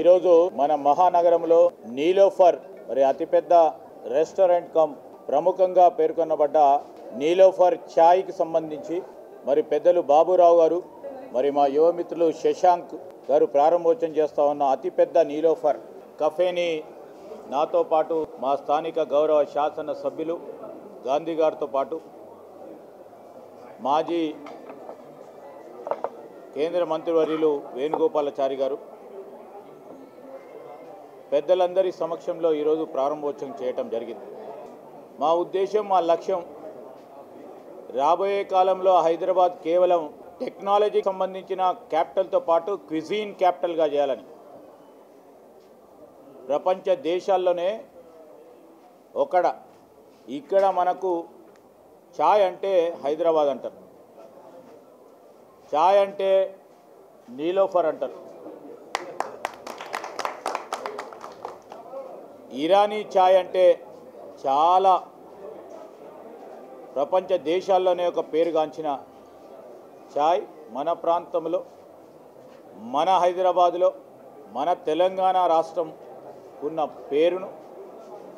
ఈరోజు మన మహానగరంలో నీలోఫర్ మరి అతిపెద్ద రెస్టారెంట్ కమ్ ప్రముఖంగా పేర్కొనబడ్డ నీలోఫర్ ఛాయ్కి సంబంధించి మరి పెద్దలు బాబురావు గారు మరి మా యువ మిత్రులు శశాంక్ గారు ప్రారంభోత్సవం చేస్తా ఉన్న అతిపెద్ద నీలోఫర్ కఫేని నాతో పాటు మా స్థానిక గౌరవ శాసన సభ్యులు గాంధీ గారితో పాటు మాజీ కేంద్ర మంత్రివర్యులు వేణుగోపాలాచారి గారు పెద్దలందరి సమక్షంలో ఈరోజు ప్రారంభోత్సవం చేయటం జరిగింది. మా ఉద్దేశం, మా లక్ష్యం రాబోయే కాలంలో హైదరాబాద్ కేవలం టెక్నాలజీకి సంబంధించిన క్యాపిటల్తో పాటు క్విజీన్ క్యాపిటల్గా చేయాలని. ప్రపంచ దేశాల్లోనే ఇక్కడ మనకు ఛాయ్ అంటే హైదరాబాద్ అంటారు, ఛాయ్ అంటే నీలోఫర్ అంటారు, ఇరానీ ఛాయ్ అంటే చాలా ప్రపంచ దేశాల్లోనే ఒక పేరుగాంచిన ఛాయ్ మన ప్రాంతంలో, మన హైదరాబాదులో, మన తెలంగాణ రాష్ట్రం ఉన్న పేరును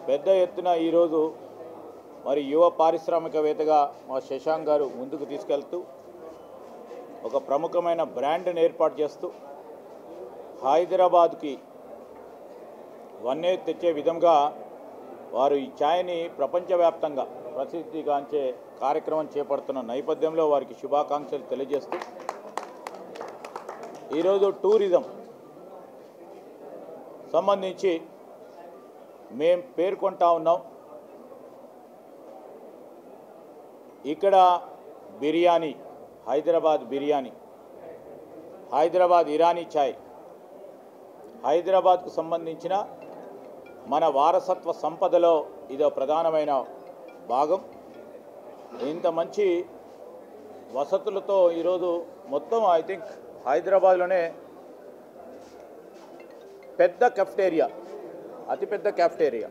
పెద్ద ఎత్తున ఈరోజు మరి యువ పారిశ్రామికవేత్తగా మా శశాంక్ గారు ముందుకు తీసుకెళ్తూ ఒక ప్రముఖమైన బ్రాండ్ని ఏర్పాటు చేస్తూ హైదరాబాద్కి వన్నే తెచ్చే విధంగా వారు ఈ ఛాయ్ని ప్రపంచవ్యాప్తంగా ప్రసిద్ధిగాంచే కార్యక్రమం చేపడుతున్న నేపథ్యంలో వారికి శుభాకాంక్షలు తెలియజేస్తూ ఈరోజు టూరిజం సంబంధించి మేము పేర్కొంటా ఉన్నాం. ఇక్కడ బిర్యానీ, హైదరాబాద్ బిర్యానీ, హైదరాబాద్ ఇరానీ ఛాయ్, హైదరాబాద్కు సంబంధించిన మన వారసత్వ సంపదలో ఇదో ప్రధానమైన భాగం. ఇంత మంచి వసతులతో ఈరోజు మొత్తం ఐ థింక్ హైదరాబాద్లోనే పెద్ద కెఫ్టేరియా, అతిపెద్ద కెఫ్టేరియా,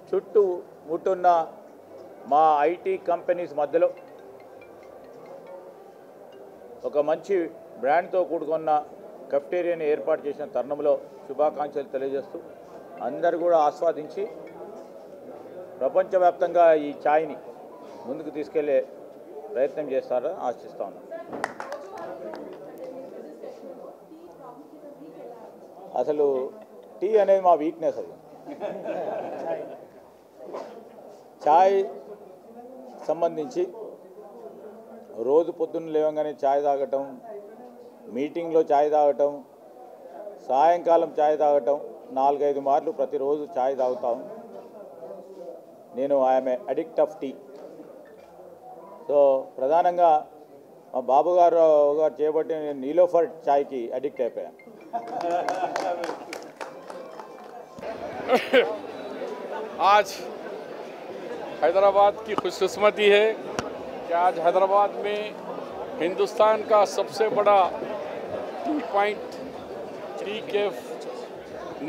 చుట్టూ ముట్టున్న మా ఐటీ కంపెనీస్ మధ్యలో ఒక మంచి బ్రాండ్తో కూడుకున్న కెఫ్టేరియాని ఏర్పాటు చేసిన తరుణంలో శుభాకాంక్షలు తెలియజేస్తూ అందరూ కూడా ఆస్వాదించి ప్రపంచవ్యాప్తంగా ఈ ఛాయ్ని ముందుకు తీసుకెళ్లే ప్రయత్నం చేస్తారని ఆశిస్తా ఉన్నాం. అసలు టీ అనేది మా వీక్నెస్. అది ఛాయ్ సంబంధించి రోజు పొద్దున్న లేవగానే ఛాయ్ తాగటం, మీటింగ్లో ఛాయ్ తాగటం, సాయంకాలం ఛాయ్ తాగటం, 4-5 మార్లు ప్రతిరోజు ఛాయ్ తాగుతాం. నేను I am a addict of tea. So ప్రధానంగా మా బాబు గారు చేయబట్టి నేను నీలోఫర్ ఛాయ్కి అడిక్ట్ అయిపోయాను. आज हैदराबाद की खुशकिस्मती है कि आज हैदराबाद में हिंदुस्तान का सबसे बड़ा tea point, tea cafe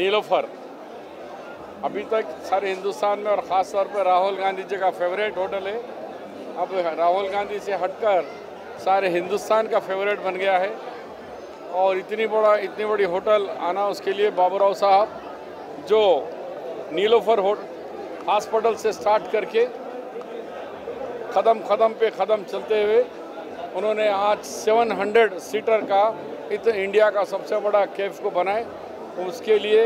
Nilofer अभी तक सारे हिंदुस्तान में और ख़ास तौर पर राहुल गांधी जी का फेवरेट होटल है. अब राहुल गांधी से हटकर सारे हिंदुस्तान का फेवरेट बन गया है. और इतनी बड़ी होटल आना, उसके लिए बाबूराव साहब जो नीलोफर हॉस्पिटल से स्टार्ट करके कदम पे कदम चलते हुए उन्होंने आज 700 सीटर का इंडिया का सबसे बड़ा कैफ को बनाए. उसके लिए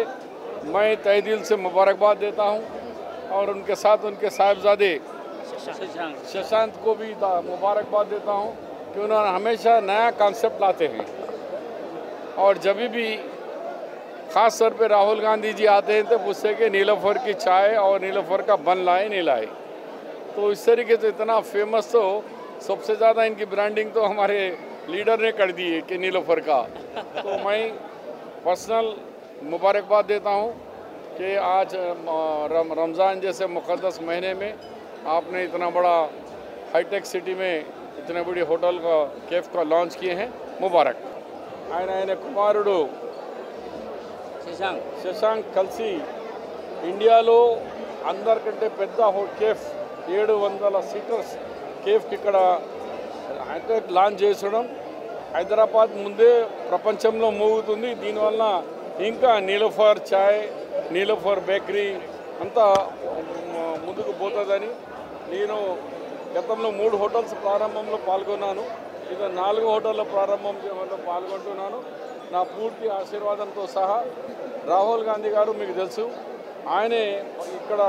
मैं तहे दिल से मुबारकबाद देता हूं और उनके साथ उनके साहिबजादे शशांक को भी मुबारकबाद देता हूं कि उन्होंने हमेशा नया कॉन्सेप्ट लाते हैं. और जब भी ख़ास तौर पे राहुल गांधी जी आते हैं तो पूछते कि नीलोफर की चाय और नीलोफर का बन लाए नहीं लाए. तो इस तरीके से इतना फेमस, तो सबसे ज़्यादा इनकी ब्रांडिंग तो हमारे लीडर ने कर दी है कि नीलोफर का. तो मैं पर्सनल मुबारकबाद देता हूँ कि आज रमज़ान जैसे मुक़द्दस महीने में आपने इतना बड़ा हाईटेक सिटी में इतने बड़ी होटल का कैफ का लॉन्च किए हैं. मुबारक. ఆయన కుమారుడు శశాంక్ కలిసి ఇండియాలో అందరికంటే పెద్ద కేఫ్ 700 సీటర్స్ కేఫ్కి ఇక్కడ లాంచ్ చేసడం హైదరాబాద్ ముందే ప్రపంచంలో మోగుతుంది. దీనివల్ల ఇంకా నీలోఫర్ చాయ్, నీలోఫర్ బేకరీ అంతా ముందుకు పోతుందని నేను గతంలో 3 హోటల్స్ ప్రారంభంలో పాల్గొన్నాను. ఇది 4వ హోటళ్ళ ప్రారంభంలో పాల్గొంటున్నాను. నా పూర్తి ఆశీర్వాదంతో సహా రాహుల్ గాంధీ గారు మీకు తెలుసు, ఆయనే ఇక్కడ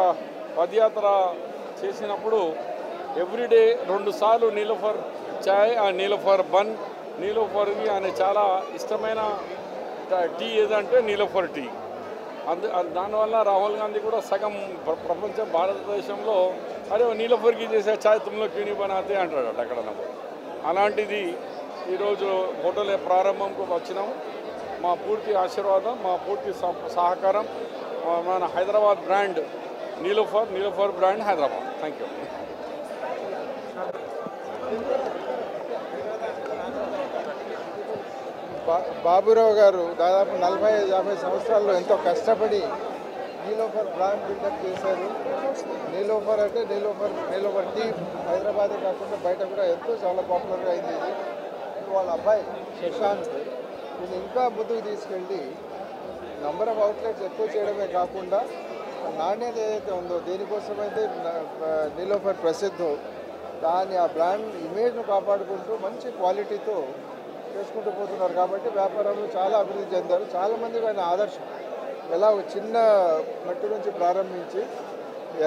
పదయాత్ర చేసినప్పుడు ఎవ్రీడే 2 సార్లు నీలోఫర్ చాయ్, ఆ నీలోఫర్ బన్, నీలోఫర్కి ఆయన చాలా ఇష్టమైన టీ ఏదంటే నీలోఫర్ టీ. దానివల్ల రాహుల్ గాంధీ కూడా సగం ప్రపంచం భారతదేశంలో అరే నీలోఫర్కి చేసే ఛాయ్ తుమ్లో క్యూని బనాతే అంటాడు అక్కడ. అలాంటిది ఈరోజు హోటల్ ప్రారంభంకు వచ్చినాం. మా పూర్తి ఆశీర్వాదం, మా పూర్తి సహకారం మన Hyderabad brand Niloufer brand Hyderabad. Thank you. Baburao గారు దాదాపు 40-50 సంవత్సరాల్లో ఎంతో కష్టపడి నీలోఫర్ బ్రాండ్ బిల్డప్ చేశారు. నీలోఫర్ అంటే నీలోఫర్ టీ హైదరాబాదే కాకుండా బయట కూడా ఎంతో చాలా పాపులర్గా అయింది. ఇది వాళ్ళ అబ్బాయి శశాంత్ దీన్ని ఇంకా ముందుకు తీసుకెళ్ళి నంబర్ ఆఫ్ అవుట్లెట్స్ ఎక్కువ చేయడమే కాకుండా నాణ్యత ఏదైతే ఉందో దేనికోసమైతే నీలోఫర్ ప్రసిద్ధం దాన్ని ఆ బ్రాండ్ ఇమేజ్ను కాపాడుకుంటూ మంచి క్వాలిటీతో చేసుకుంటూ పోతున్నారు. కాబట్టి వ్యాపారంలో చాలా అభివృద్ధి చెందారు. చాలామందికి ఆయన ఆదర్శం. ఎలా చిన్న మట్టి నుంచి ప్రారంభించి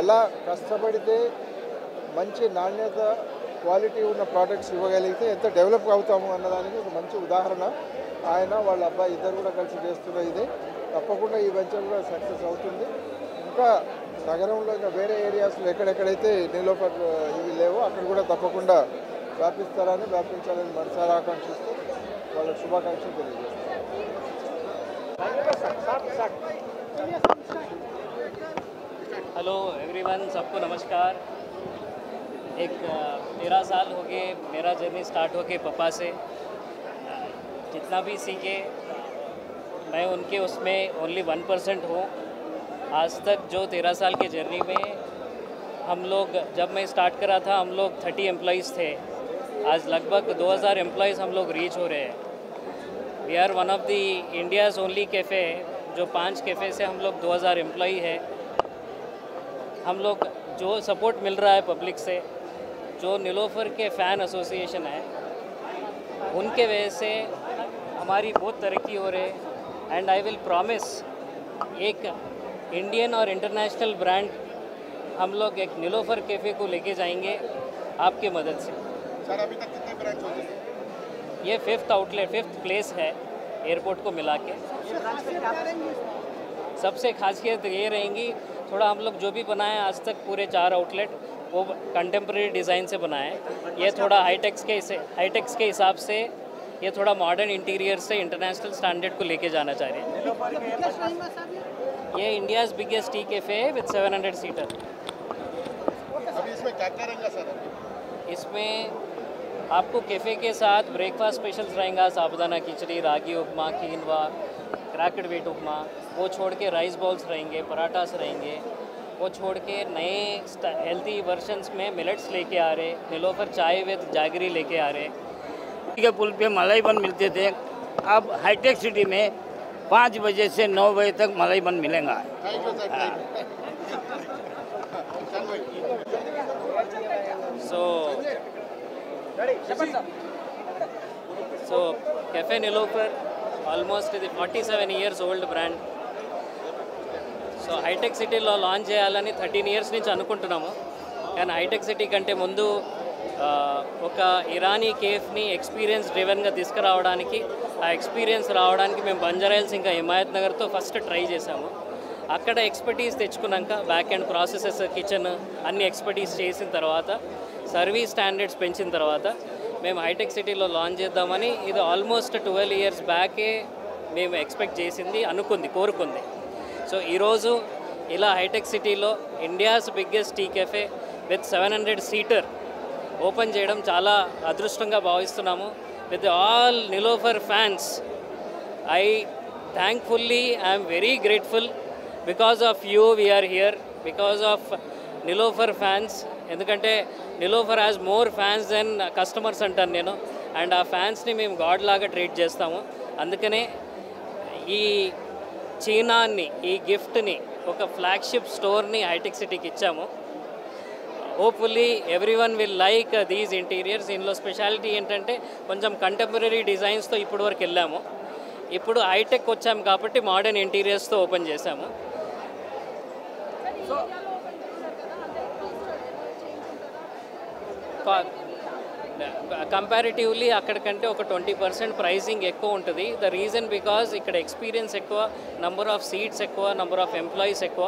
ఎలా కష్టపడితే మంచి నాణ్యత క్వాలిటీ ఉన్న ప్రోడక్ట్స్ ఇవ్వగలిగితే ఎంత డెవలప్ అవుతాము అన్నదానికి ఒక మంచి ఉదాహరణ. ఆయన వాళ్ళ అబ్బాయి ఇద్దరు కూడా కలిసి చేస్తున్న ఇదే. తప్పకుండా ఈ వెంచర్ కూడా సక్సెస్ అవుతుంది. ఇంకా నగరంలో ఇంకా వేరే ఏరియాస్లో ఎక్కడెక్కడైతే నీలోఫర్ ఇవి లేవో అక్కడ కూడా తప్పకుండా వ్యాపించాలని మనసారా ఆకాంక్షిస్తూ వాళ్ళకి శుభాకాంక్షలు తెలియజేస్తారు. हेलो एवरीवन, सबको नमस्कार। एक 13 साल हो गए मेरा जर्नी स्टार्ट हो के पापा से। जितना भी सीखे मैं उनके उसमें ओनली 1% हूँ। आज तक जो 13 साल के जर्नी में हम लोग, जब मैं स्टार्ट करा था हम लोग 30 एम्प्लॉइज़ थे। आज लगभग 2000 एम्प्लॉइज़ हम लोग रीच हो रहे हैं। We are one of the India's only cafe जो 5 कैफ़े से हम लोग 2000 एम्प्लॉई है। हम लोग जो सपोर्ट मिल रहा है पब्लिक से, जो नीलोफर के फ़ैन एसोसिएशन है उनके वजह से हमारी बहुत तरक्की हो रही है। एंड आई विल प्रॉमिस एक इंडियन और इंटरनेशनल ब्रांड हम लोग एक नीलोफर कैफ़े को लेके जाएंगे आपके मदद से। सर अभी तक कितने ब्रांच हो गए? ये 5th आउटलेट 5th प्लेस है एयरपोर्ट को मिला के। सबसे खासियत ये रहेंगी, थोड़ा हम लोग जो भी बनाए आज तक पूरे 4 आउटलेट वो कंटेम्प्रेरी डिज़ाइन से बनाए। ये थोड़ा हाईटेक्स के हिसाब से ये थोड़ा मॉडर्न इंटीरियर से इंटरनेशनल स्टैंडर्ड को लेके जाना चाह रहे हैं। ये इंडियाज़ बिगेस्ट टी कैफ़े है विद 700 सीटर। अभी इसमें क्या क्या रहेगा सर? इसमें आपको कैफ़े के साथ ब्रेकफास्ट स्पेशल्स रहेगा, साबुदाना खिचड़ी, रागी उपमा, कीनवा, क्रैक्ड व्हीट उपमा। वो छोड़ के राइस बॉल्स रहेंगे, पराठास रहेंगे। वो छोड़ के नए हेल्थी वर्जन्स में मिलेट्स लेके आ रहे, नीलोफर चाय विद जागरी लेके आ रहे। के पुल पे मलाई बन मिलते थे, अब हाईटेक सिटी में 5 बजे से 9 बजे तक मलाई बन मिलेगा। Thank you sir. So Cafe Nilofer almost the 47 years old brand. So హైటెక్ సిటీలో లాంచ్ చేయాలని 13 ఇయర్స్ నుంచి అనుకుంటున్నాము. కానీ హైటెక్ సిటీ కంటే ముందు ఒక ఇరానీ కేఫ్ని ఎక్స్పీరియన్స్ డ్రివెన్గా తీసుకురావడానికి, ఆ ఎక్స్పీరియన్స్ రావడానికి మేము బంజారాహిల్స్ ఇంకా హిమాయత్ నగర్తో ఫస్ట్ ట్రై చేసాము. అక్కడ ఎక్స్పర్టీస్ తెచ్చుకున్నాక బ్యాక్ అండ్ ప్రాసెసెస్, కిచెన్ అన్ని ఎక్స్పర్టీస్ చేసిన తర్వాత, సర్వీస్ స్టాండర్డ్స్ పెంచిన తర్వాత మేము హైటెక్ సిటీలో లాంచ్ చేద్దామని, ఇది ఆల్మోస్ట్ 12 ఇయర్స్ బ్యాకే మేము ఎక్స్పెక్ట్ చేసింది, కోరుకుంది. సో ఈరోజు ఇలా హైటెక్ సిటీలో India's biggest tea cafe with 700 seater open చేయడం చాలా అదృష్టంగా భావిస్తున్నాము. With all Niloufer fans, I'm very grateful. Because of you we're here, because of Niloufer fans. ఎందుకంటే Niloufer has more fans than customers అంటాను నేను. అండ్ ఆ ఫ్యాన్స్ని మేము గాడ్ లాగా ట్రీట్ చేస్తాము. అందుకనే ఈ చీనాన్ని, ఈ గిఫ్ట్ని ఒక ఫ్లాగ్షిప్ స్టోర్ని హైటెక్ సిటీకి ఇచ్చాము. Hopefully everyone will like these interiors. ఇందులో స్పెషాలిటీ ఏంటంటే కొంచెం కంటెంపరీ డిజైన్స్తో ఇప్పటి వరకు వెళ్ళాము. ఇప్పుడు హైటెక్ వచ్చాము కాబట్టి మోడర్న్ ఇంటీరియర్స్తో ఓపెన్ చేశాము. కంపారిటివ్లీ అక్కడికంటే ఒక 20% ప్రైజింగ్ ఎక్కువ ఉంటుంది. ద రీజన్ బికాజ్ ఇక్కడ ఎక్స్పీరియన్స్ ఎక్కువ, నంబర్ ఆఫ్ సీట్స్ ఎక్కువ, నంబర్ ఆఫ్ ఎంప్లాయీస్ ఎక్కువ.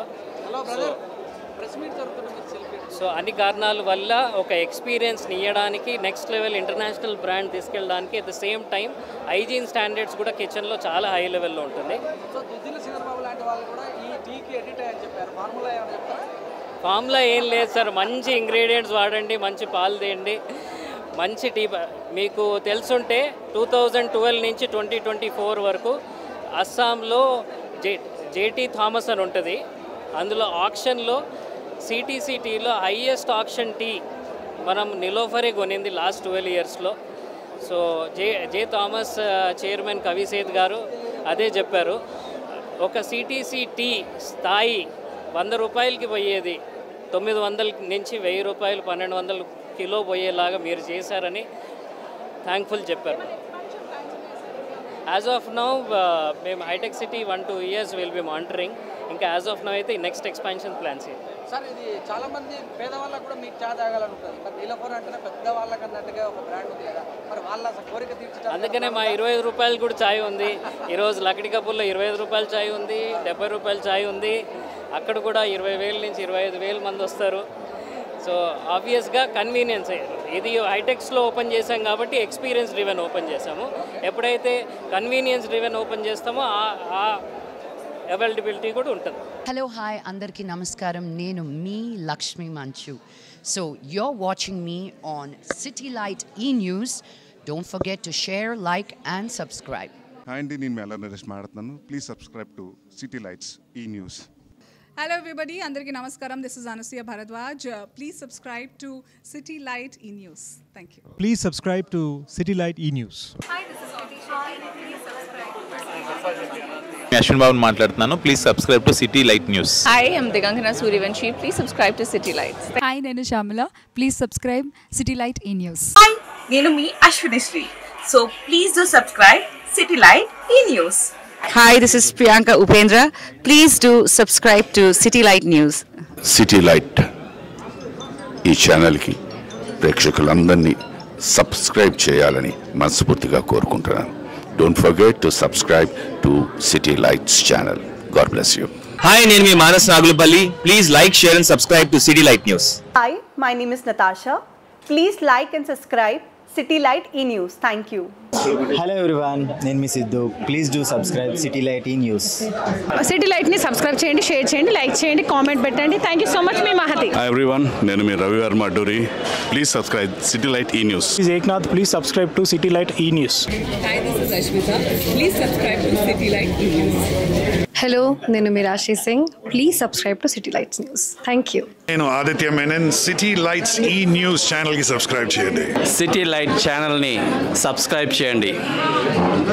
సో అన్ని కారణాల వల్ల ఒక ఎక్స్పీరియన్స్ని ఇవ్వడానికి, నెక్స్ట్ లెవెల్ ఇంటర్నేషనల్ బ్రాండ్ తీసుకెళ్ళడానికి, at the same time hygiene standards కూడా కిచెన్లో చాలా హై లెవెల్లో ఉంటుంది. ఫార్ములా ఏం లేదు సార్, మంచి ఇంగ్రీడియంట్స్ వాడండి, మంచి పాలు తేయండి, మంచి టీ. మీకు తెలుసుంటే 2012 నుంచి 2024 వరకు అస్సాంలో జేటీ థామస్ అని ఉంటుంది. అందులో ఆక్షన్లో సిటీసీ టీలో హైయెస్ట్ ఆక్షన్ టీ మనం నిలోఫరే కొనింది లాస్ట్ 12 ఇయర్స్లో. సో జే థామస్ చైర్మన్ కవిసేత్ గారు అదే చెప్పారు. ఒక సిటీసీ టీ స్థాయి 100 రూపాయలకి పోయేది 900 నుంచి 1000 రూపాయలు, 1200 కిలో పోయేలాగా మీరు చేశారని థ్యాంక్ఫుల్ చెప్పారు. యాజ్ ఆఫ్ నౌ మేము హైటెక్ City 1-2 years will be monitoring. ఇంకా యాజ్ ఆఫ్ నౌ అయితే నెక్స్ట్ ఎక్స్పాన్షన్ ప్లాన్స్. సార్, ఇది చాలామంది పేదవాళ్ళకు కూడా మీరు చా తాగాలని ఉంటుంది. మరి నీలోఫర్ అంటేనే పెద్దవాళ్ళకి అన్నట్టుగా ఒక బ్రాండ్ ఉంది కదా, మరి వాళ్ళ కోరిక తీర్చడం. అందుకనే మా 25 రూపాయలు కూడా ఛాయ్ ఉంది. ఈరోజు లక్కడి కప్పుల్లో 25 రూపాయల ఛాయ్ ఉంది, 70 రూపాయల ఛాయ్ ఉంది. అక్కడ కూడా 20,000 నుంచి 25,000 మంది వస్తారు. సో ఆబ్వియస్గా కన్వీనియన్స్. ఇది హైటెక్స్లో ఓపెన్ చేసాం కాబట్టి ఎక్స్పీరియన్స్ డ్రివెన్ ఓపెన్ చేసాము. ఎప్పుడైతే కన్వీనియన్స్ డ్రివెన్ ఓపెన్ చేస్తామో ఆ అవైలబిలిటీ కూడా ఉంటుంది. హలో, హాయ్, అందరికీ నమస్కారం. నేను మీ లక్ష్మీ మంచు. So you're watching me on City Light E-News. Don't forget to share, like and subscribe. Hi అండి, నేను మెల్ల నరేష్ మాట్లాడుతున్నాను. Please subscribe to City Lights ఈ news. Hello everybody, Andarki Namaskaram. This is Anusuya Bharadwaj. Please subscribe to City Light E-News. Thank you. Please subscribe to City Light E-News. Hi, this is Katisha. Please subscribe. Ashwin Babu మాట్లాడుతున్నాను. Please subscribe to City Light News. Hi, I'm Digangana Suryavanshi. Please subscribe to City Lights. Hi, నేను Shyamala. Please subscribe City Light ఈ News. Hi, నేను మీ Ashwinishri. So please do subscribe City Light ఈ News. Hi, this is Priyanka Upendra. Please do subscribe to City Light News. City Light ఈ ఛానల్కి ప్రేక్షకులందరినీ subscribe చేయాలని మనస్ఫూర్తిగా కోరుకుంటున్నాను. Don't forget to subscribe to City Lights channel. God bless you. Hi, నేను మీ Manas Nagulapalli. Please like, share and subscribe to City Light News. Hi, my name is Natasha. Please like and subscribe City Light ఈ News. Thank you. Hello everyone, నేను మీ Siddhu. Please do subscribe City Light ఈ News. City లైట్ని subscribe చేయండి, share చేయండి, like చేయండి, comment పెట్టండి. Thank you so much. మీ మహతి. హాయ్ ఎవ్రీవన్, నేను మీ Ravi Varma Adduri. Please subscribe City Light ఈ News. Eknath. Please subscribe to City Light ఈ News. Hi, this is Ashwitha. Please subscribe to City Light ఈ న్యూస్. హలో, నేను Meerashi Singh. Please subscribe to City Lights News. Thank you. నేను Aditya Menon. City Lights ఈ News ఛానల్కి subscribe చేయండి. City Light ఛానల్ని subscribe చేయండి.